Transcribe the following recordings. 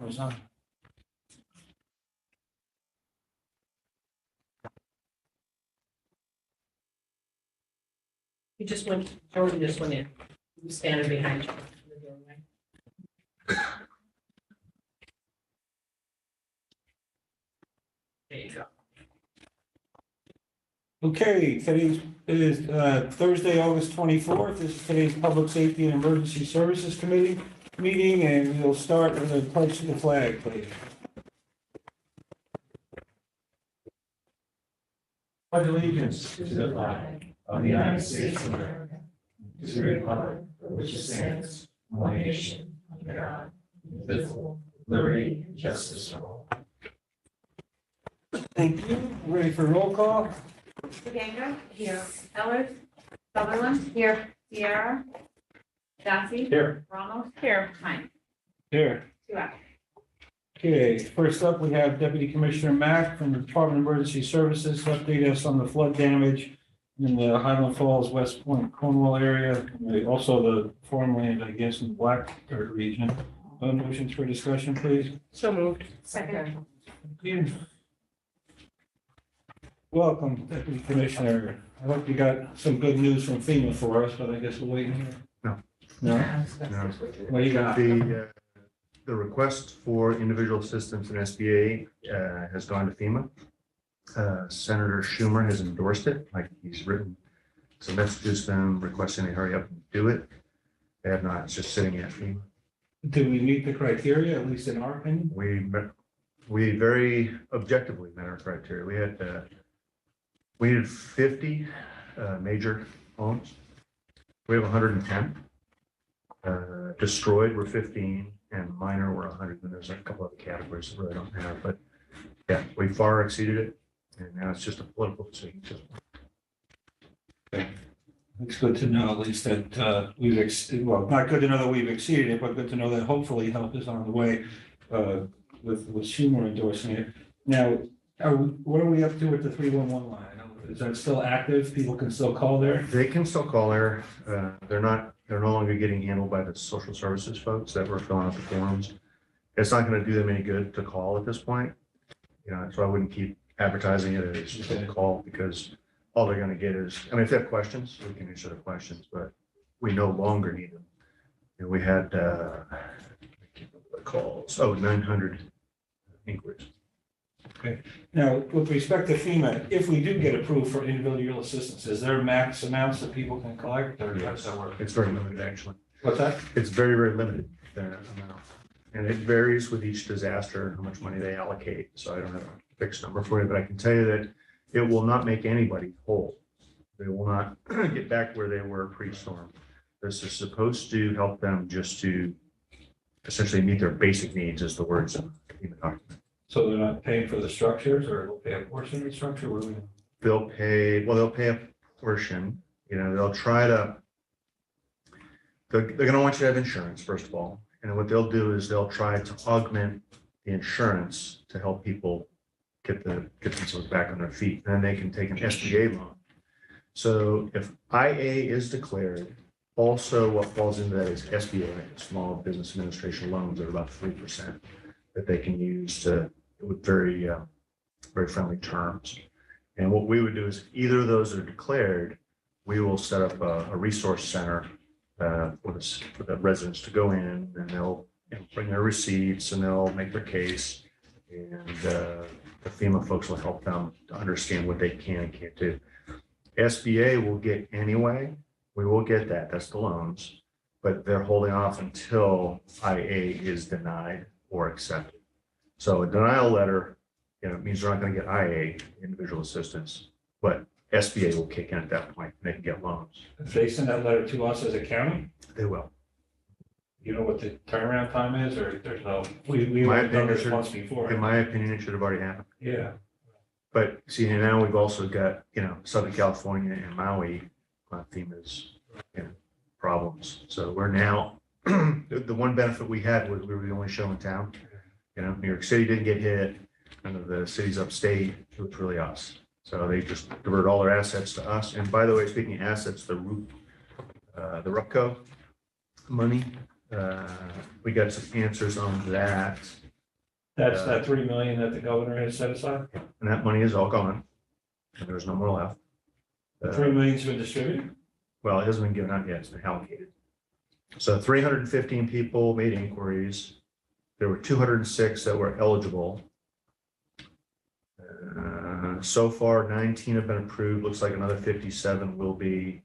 Goes on. You just went, Jordan just went in. He was standing behind you in the doorway. There you go. Okay, today is Thursday, August 24th. This is today's Public Safety and Emergency Services Committee meeting, and we'll start with a pledge to the flag, please. Pledge allegiance to the flag of the United States of America, to the republic for which it stands, one nation, under God, indivisible, liberty, and justice for all. Thank you. Ready for roll call? Ganga, here. Ellers, Sutherland, here. Sierra, Dasty, Here. Ramos, here. Mike, Here. 2 out. Okay, first up, we have Deputy Commissioner Mack from the Department of Emergency Services to update us on the flood damage in the Highland Falls, West Point, Cornwall area, and also the farmland, I guess, in the Black Dirt region. Motions for discussion, please. So moved. Second. Welcome, Deputy Commissioner. I hope you got some good news from FEMA for us, but I guess we'll wait here. No. No? No. What you got? The request for individual assistance in SBA has gone to FEMA. Senator Schumer has endorsed it, like he's written some messages to them requesting they hurry up and do it. They have not, it's just sitting at FEMA. Did we meet the criteria, at least in our opinion? We very objectively met our criteria. We had 50 major homes. We have 110. Destroyed were 15 and minor were 100. And there's a couple other categories that really don't have, but yeah, we far exceeded it. And now it's just a political decision. It's good to know at least that well, not good to know that we've exceeded it, but good to know that hopefully help is on the way with Schumer endorsing it. Now, what are we up to with the 311 line? Is that still active? People can still call there? They can still call there. They're no longer getting handled by the social services folks that were filling out the forms. It's not going to do them any good to call at this point. You know, so I wouldn't keep advertising it as just a call because all they're going to get is, I mean, if they have questions, we can answer the questions, but we no longer need them. And we had, I can't remember the calls, 900 inquiries. Okay. Now, with respect to FEMA, if we do get approved for individual assistance, is there max amounts that people can collect or how does that work? It's very limited, actually. What's that? It's very, very limited, their amount. And it varies with each disaster, how much money they allocate. So I don't have a fixed number for you, but I can tell you that it will not make anybody whole. They will not get back where they were pre-storm. This is supposed to help them just to essentially meet their basic needs, is the words in the document. So they're not paying for the structures or they'll pay a portion of the structure? What do we? They'll pay a portion, you know, they'll try to, they're going to want you to have insurance, first of all. And what they'll do is they'll try to augment the insurance to help people get themselves back on their feet. And then they can take an SBA loan. So if IA is declared, also what falls into that is SBA, Small Business Administration loans, are about 3% that they can use to with very friendly terms. And what we would do is either of those are declared, we will set up a resource center for the residents to go in, and they'll bring their receipts and they'll make their case, and the FEMA folks will help them to understand what they can and can't do. SBA will get anyway. We will get that. That's the loans, but they're holding off until IA is denied or accepted. So a denial letter, you know, means they're not going to get IA, individual assistance, but SBA will kick in at that point and they can get loans. If they send that letter to us as a county, They will. you know what the turnaround time is, or there's no, we My have done opinion this should- once before. In my opinion, it should have already happened. Yeah. But see, now we've also got, you know, Southern California and Maui, FEMA's, you know, problems. So we're now, the one benefit we had was we were the only show in town. You know, New York City didn't get hit. None of the cities upstate, it was really us. So they just diverted all their assets to us. And by the way, speaking of assets, the RUPCO money, we got some answers on that. That's that 3 million that the governor has set aside? And that money is all gone. And there's no more left. The 3 million's been distributed? Well, it hasn't been given out yet, it's been allocated. So 315 people made inquiries. There were 206 that were eligible. So far, 19 have been approved. Looks like another 57 will be,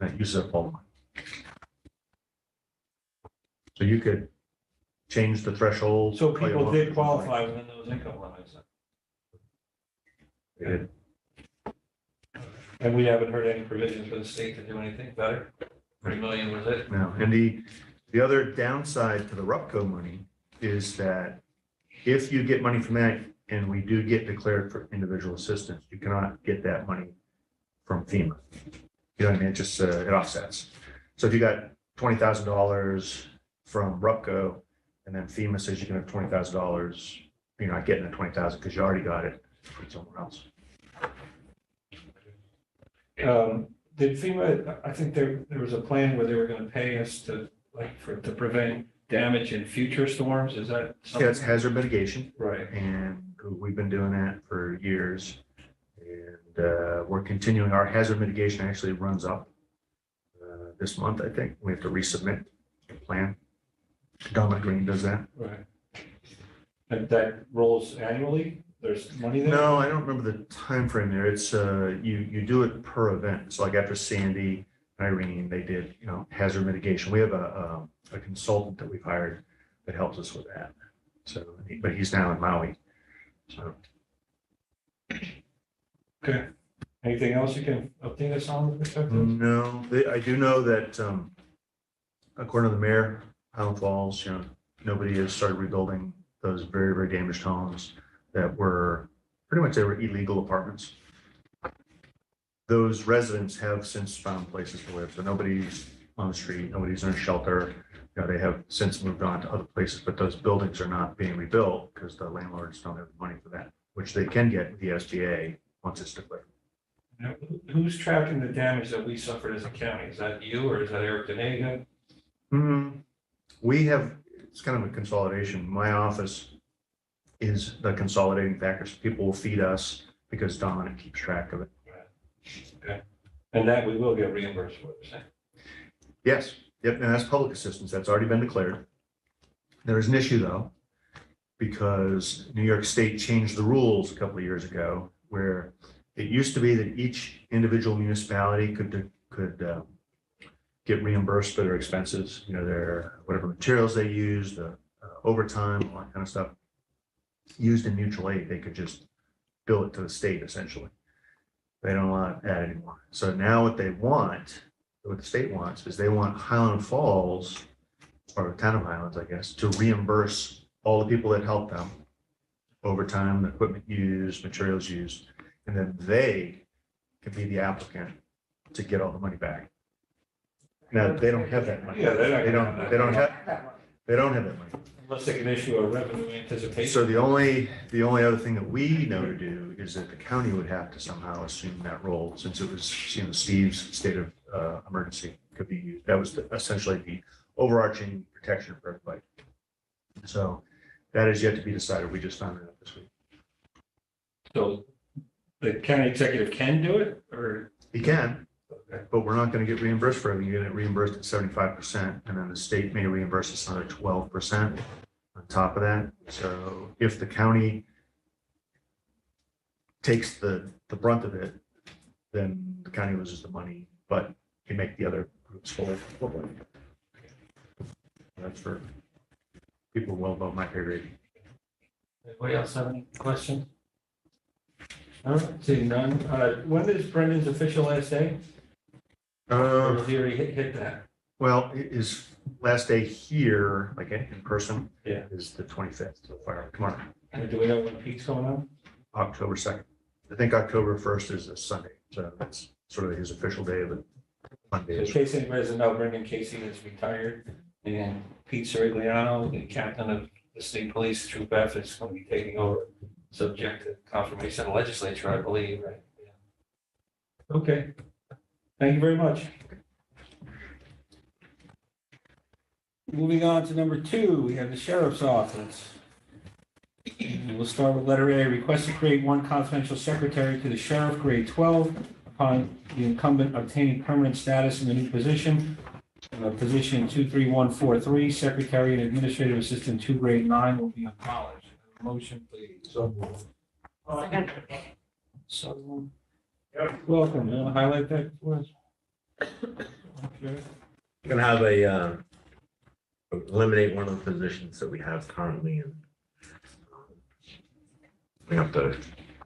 that uses up all the money. So you could change the threshold. So all you people want. did qualify within those income limits. They did. And we haven't heard any provisions for the state to do anything better? 3 million was it? No, and the other downside to the RUPCO money is that if you get money from that, and we do get declared for individual assistance, you cannot get that money from FEMA. You know what I mean? It just, it offsets. So if you got $20,000 from RUPCO, and then FEMA says you can have $20,000, you're not getting the 20,000 because you already got it from somewhere else. Did FEMA, I think there was a plan where they were gonna pay us to, like, to prevent damage in future storms, is that Yeah, something? it's hazard mitigation, Right, and we've been doing that for years. And we're continuing, our hazard mitigation actually runs up this month, I think. We have to resubmit the plan. Dominic Green does that. right. And that rolls annually, there's money there? No, I don't remember the time frame there. It's, you do it per event. So like after Sandy, Irene, they did, hazard mitigation. We have a consultant that we've hired that helps us with that. So, but he's now in Maui. So, Okay. Anything else you can update us on with respect to this? no, I do know that, according to the mayor, Highland Falls, nobody has started rebuilding those very, very damaged homes that were, pretty much they were illegal apartments. Those residents have since found places to live, so nobody's on the street, nobody's in a shelter. They have since moved on to other places, but those buildings are not being rebuilt because the landlords don't have the money for that, which they can get with the SBA once it's declared. Now, who's tracking the damage that we suffered as a county? Is that you or is that Eric Denega? We have, it's kind of a consolidation. My office is the consolidating factor. So people will feed us because Dominic keeps track of it. Okay. And that we will get reimbursed for, you're saying? Yes, yep, and that's public assistance. That's already been declared. There is an issue though, because New York State changed the rules a couple of years ago, where it used to be that each individual municipality could get reimbursed for their expenses, their whatever materials they use, the overtime, all that kind of stuff. Used in mutual aid, they could just bill it to the state essentially. They don't want that anymore. So now what the state wants is they want Highland Falls, or the town of Highlands, I guess, to reimburse all the people that help them, overtime, the equipment used, materials used, and then they can be the applicant to get all the money back. Now, they don't have that money. Yeah, They don't have that money. Unless they can issue a revenue anticipation. So the only other thing that we know to do is that the county would have to somehow assume that role, since it was, Steve's state of emergency could be used. That was essentially the overarching protection for everybody. So that is yet to be decided. We just found it out this week. So the county executive can do it, or? He can, Okay. but we're not going to get reimbursed for it. You get it reimbursed at 75%, and then the state may reimburse us another 12% on top of that. So if the county takes the brunt of it, then the county loses the money, but you make the other groups full. That's for people well above my pay grade. Anybody else have any questions? All right, seeing none. When is Brendan's official last day? Or has he already hit that? Well, his last day here, like in person, Yeah. is the 25th, so far tomorrow, And do we know when Pete's going on? October 2nd. I think October 1st is a Sunday, so that's sort of his official day of it. So Monday. in case anybody doesn't know, Brendan Casey is retired, and Pete Sirigliano, the captain of the state police, Troop F, is going to be taking over, subject to confirmation of the legislature, I believe, right? Yeah. Okay. Thank you very much. Moving on to number 2, we have the sheriff's office. we'll start with letter A, request to create one confidential secretary to the sheriff, grade 12, upon the incumbent obtaining permanent status in the new position. Position 23143, secretary and administrative assistant 2, grade 9, will be abolished. Motion, please. So moved. Second. So, welcome. You want to highlight that for us? Okay. We're gonna have a, eliminate one of the positions that we have currently and we have to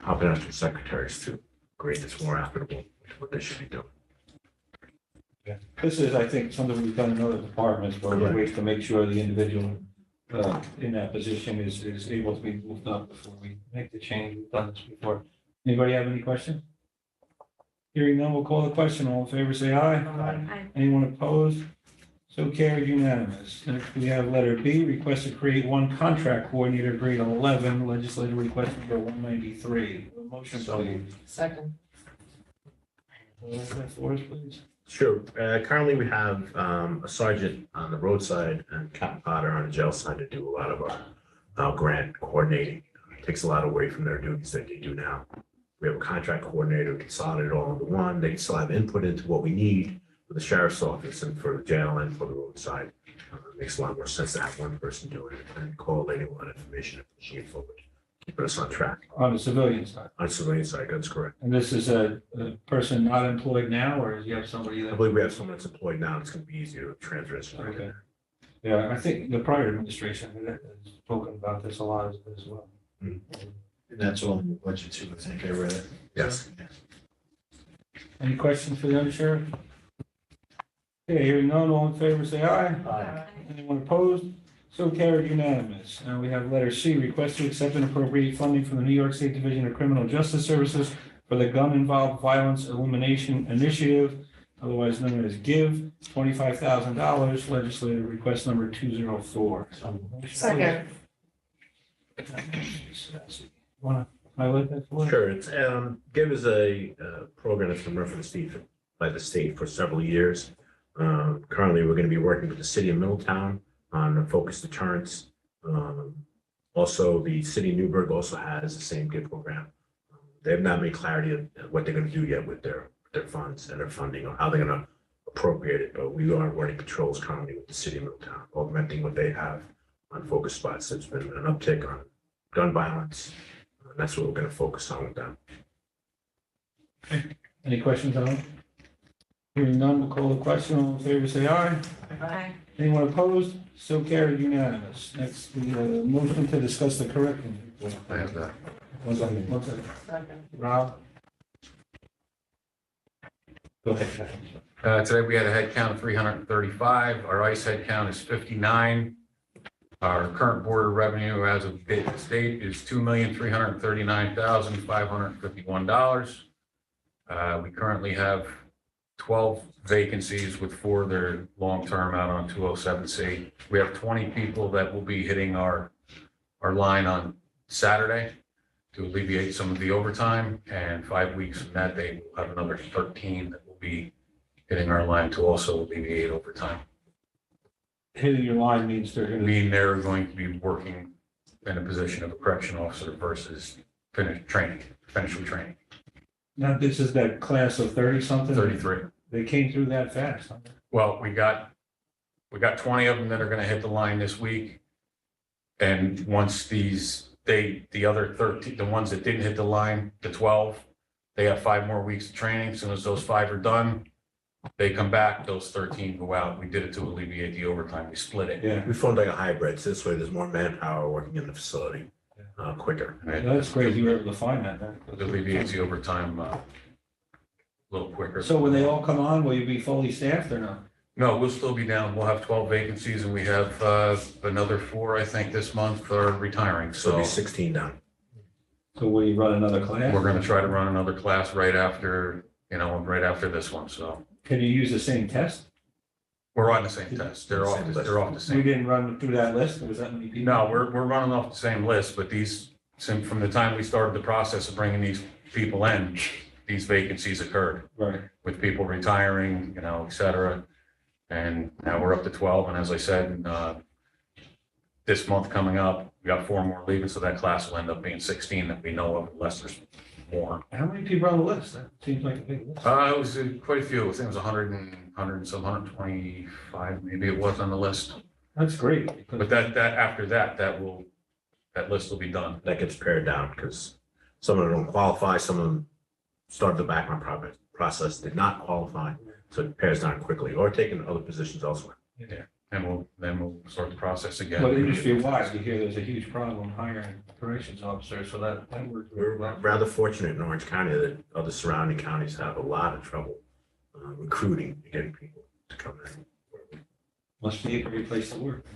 hop in after secretaries to grade this more applicable to what they should be doing. This is, I think, something we've done in other departments, where we wait to make sure the individual in that position is able to be moved up before we make the change. We've done this before. Anybody have any questions? Hearing none, we'll call the question. All in favor, say aye. Aye. Anyone opposed? So carried, unanimous. Next, we have letter B, request to create one contract coordinator, grade 11, legislative request number 193. Motion, please. Second. For us, please. Sure. Currently, we have a sergeant on the roadside and Captain Potter on the jail side to do a lot of our grant coordinating. It takes a lot away from their duties that they do now. We have a contract coordinator, we consolidate it all into one. They still have input into what we need for the sheriff's office and for the jail and for the roadside. It makes a lot more sense to have one person doing it and collating a lot of information and pushing it forward, keeping us on track. On the civilian side. On the civilian side, that's correct. And this is a person not employed now, or do you have somebody I that? believe we have someone that's employed now. It's going to be easier to transition. Okay. Yeah, I think the prior administration has spoken about this a lot as well. And that's all in the budget too, I think I read it. Yes. Any questions for the undersheriff? Okay, hearing none, all in favor, say aye. Aye. Anyone opposed? So carried, unanimous. Now we have letter C, request to accept and appropriate funding from the New York State Division of Criminal Justice Services for the Gun-Involved Violence Elimination Initiative, otherwise known as GIVE, $25,000, legislative request number 204. Second. Want to highlight that for us? Sure. It's, GIVE is a program that's been run by the state for several years. Currently, we're going to be working with the city of Middletown on focused deterrence. Also, the city of Newburgh also has the same GIVE program. They have not made clarity of what they're going to do yet with their funds and their funding or how they're going to appropriate it, but we are running patrols currently with the city of Middletown, augmenting what they have on focus spots. There's been an uptick on gun violence. And that's what we're going to focus on with them. Any questions on it? Hearing none, we'll call the question. All in favor, say aye. Aye. Anyone opposed? So carried, unanimous. Next, we have a motion to discuss the curriculum. I have that. One second. Second. Rob? Go ahead. Today, we had a head count of 335. Our ICE head count is 59. Our current border revenue as of this date is $2,339,551. We currently have 12 vacancies with 4 that are long-term out on 207C. We have 20 people that will be hitting our line on Saturday to alleviate some of the overtime, and 5 weeks from that, they will have another 13 that will be hitting our line to also alleviate overtime. Hitting your line means they're I gonna, mean, they're going to be working in a position of a correction officer versus finish training. now this is that class of 30-something? 33. They came through that fast, huh? Well, we got 20 of them that are going to hit the line this week. And once the other 13, the ones that didn't hit the line, the 12, they have 5 more weeks of training. As soon as those 5 are done, they come back, those 13 go out. We did it to alleviate the overtime. We split it. Yeah, We formed like a hybrid, so this way there's more manpower working in the facility quicker. And that's great you were able to find that. it alleviates the overtime a little quicker. So when they all come on, will you be fully staffed or not? No, we'll still be down. We'll have 12 vacancies and we have another 4, I think, this month are retiring. So it'll So be 16 down. So will you run another class? we're going to try to run another class right after this one. So Can you use the same test? we're on the same test. They're off the We same. didn't run through that list? Was that many people? No, we're running off the same list, but from the time we started the process of bringing these people in, these vacancies occurred Right. with people retiring, et cetera. And now we're up to 12. And as I said, this month coming up, we got 4 more leaving, so that class will end up being 16 that we know of, unless there's more. How many people on the list? That seems like a big list. It was quite a few. I think it was 125, maybe it was on the list. That's great. But after that list will be done. That gets pared down because some of them don't qualify, some of them started the background process, did not qualify, so it pairs down quickly, or taking other positions elsewhere. Yeah. And we'll start the process again. But industry-wide, you hear there's a huge problem hiring corrections officers, so that works very We're well. rather fortunate in Orange County that other surrounding counties have a lot of trouble recruiting and getting people to come in. Must be a great place to work.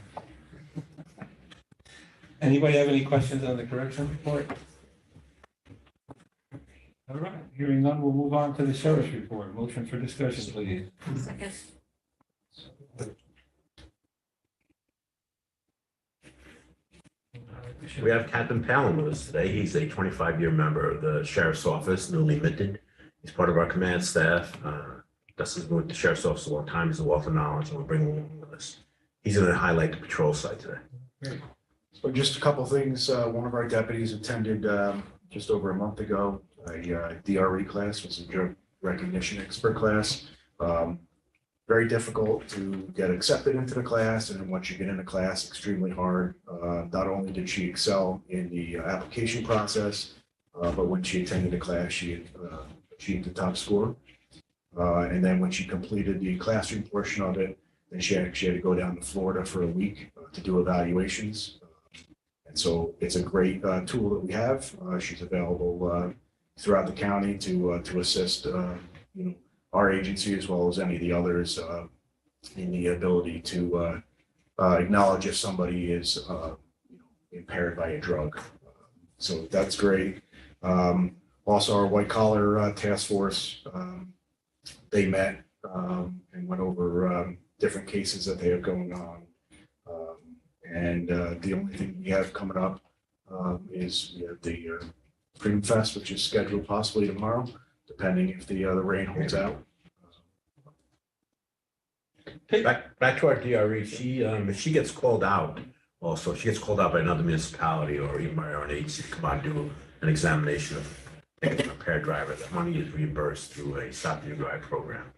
Anybody have any questions on the correction report? All right, hearing none, we'll move on to the sheriff's report. Motion for discussion, please. Second. We have Captain Palin with us today. He's a 25-year member of the Sheriff's Office, newly minted. He's part of our command staff. Dustin's been with the Sheriff's Office a long time. He's a wealth of knowledge, and we'll bring him along with us. He's going to highlight the patrol side today. So just a couple things. One of our deputies attended just over a month ago, a DRE class, was a drug recognition expert class. Very difficult to get accepted into the class, and then once you get in the class, extremely hard. Not only did she excel in the application process, but when she attended the class, she achieved the top score. And then when she completed the classroom portion of it, then she actually had to go down to Florida for a week to do evaluations. And so it's a great tool that we have. She's available throughout the county to assist our agency as well as any of the others in the ability to acknowledge if somebody is impaired by a drug. So that's great. Also, our white collar task force, they met and went over different cases that they have going on. And the only thing we have coming up is we have the Freedom Fest, which is scheduled possibly tomorrow, depending if the rain holds out. Back to our DRE, if she gets called out, also, if she gets called out by another municipality or even by our own agency to come out and do an examination of a impaired driver, that money is reimbursed through a Stop Your Drive program.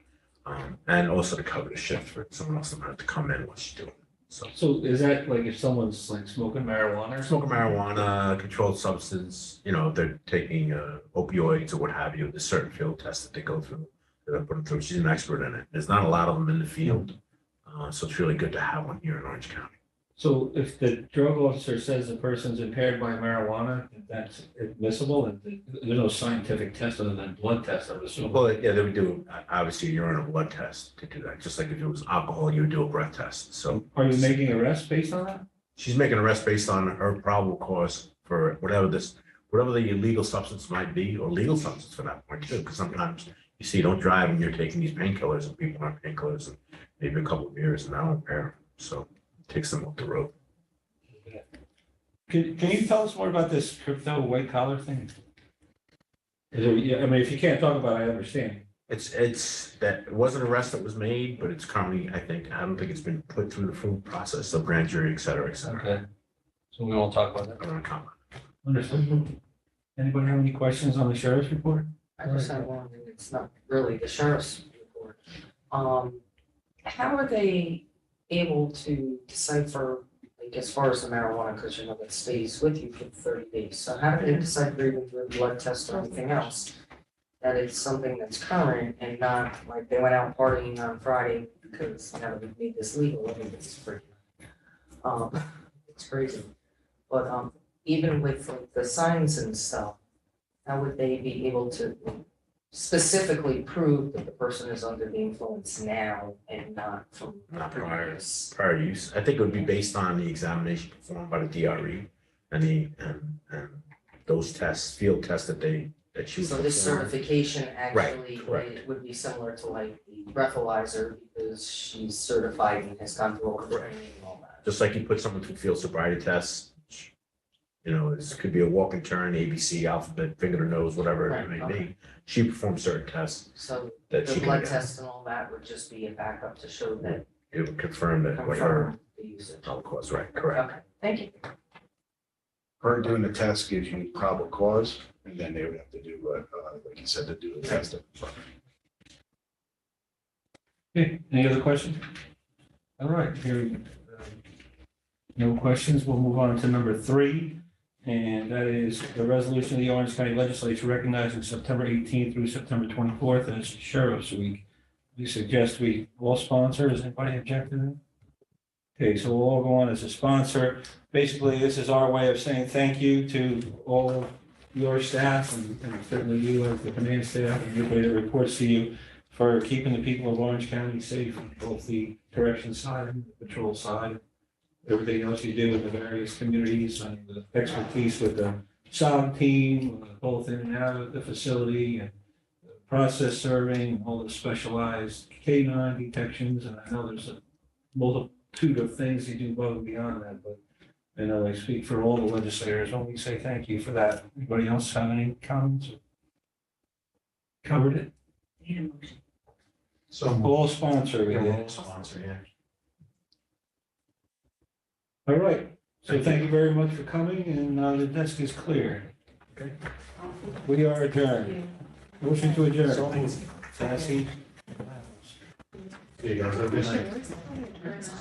And also to cover the shift for someone else to have to come in while she's doing it. So is that like if someone's like smoking marijuana or Smoking marijuana, controlled substance, if they're taking opioids or what have you, there's certain field tests that they go through. That I put them through. She's an expert in it. There's not a lot of them in the field. So it's really good to have one here in Orange County. So if the drug officer says the person's impaired by marijuana, that's admissible, and there's no scientific test other than blood test, I would assume. Well, yeah, they would do, obviously, you're on a blood test to do that. Just like if it was alcohol, you would do a breath test. So Are you making arrests based on that? she's making an arrest based on her probable cause for whatever the illegal substance might be, or legal substance for that point too. Because sometimes you see, don't drive and you're taking these painkillers, and people on painkillers and maybe a couple of beers and that'll impair them. So it takes them off the road. Can you tell us more about this crypto white collar thing? If you can't talk about it, I understand. It's that it wasn't an arrest that was made, but it's currently, I don't think it's been put through the full process of grand jury, et cetera, et cetera. Okay. So we won't talk about that. I don't wanna comment. Understood. Anybody have any questions on the sheriff's report? I just have one, and it's not really the sheriff's report. How are they able to decipher, like, as far as the marijuana, because that stays with you for 30 days? So how do they decipher even through a blood test or anything else that it's something that's current and not like they went out partying on Friday because now we made this legal? I think it's freaking, it's crazy. But even with like the signs and stuff, how would they be able to specifically prove that the person is under the influence now and not from Not previous? prior use. I think it would be based on the examination performed by the DRE and those tests, field tests that she. So this certification actually correct. it would be similar to like the breathalyzer because she's certified and has gone through all the training and all that. Just like you put someone through field sobriety tests, this could be a walk and turn, ABC, alphabet, finger to nose, whatever it may Right, okay. be. She performed certain tests So that the she blood can, test and all that would just be a backup to show that it would confirm that what her confirm the usage. probable cause, right, correct. Okay, Thank you. Her doing the test gives you probable cause, and then they would have to do, like you said, to do a test. Okay, any other questions? All right, here, no questions. We'll move on to number 3. And that is the resolution of the Orange County Legislature recognizing September 18th through September 24th as Sheriff's Week. We suggest we all sponsor. Does anybody object to that? Okay, so we'll all go on as a sponsor. Basically, this is our way of saying thank you to all of your staff and certainly you as the command staff and everybody that reports to you for keeping the people of Orange County safe, on both the correction side and the patrol side. Everything else you do in the various communities and the expertise with the SOG team, both in and out of the facility and process serving, all the specialized K9 detections. And I know there's a multitude of things you do above and beyond that, but I know I speak for all the legislators when we say thank you for that. Anybody else have any comments? Covered it? Need a motion. So All sponsor. we we'll did. all sponsor, yeah. All right, so thank you very much for coming, and the desk is clear. Okay. We are adjourned. Motion to adjourn. Sassy. There you go.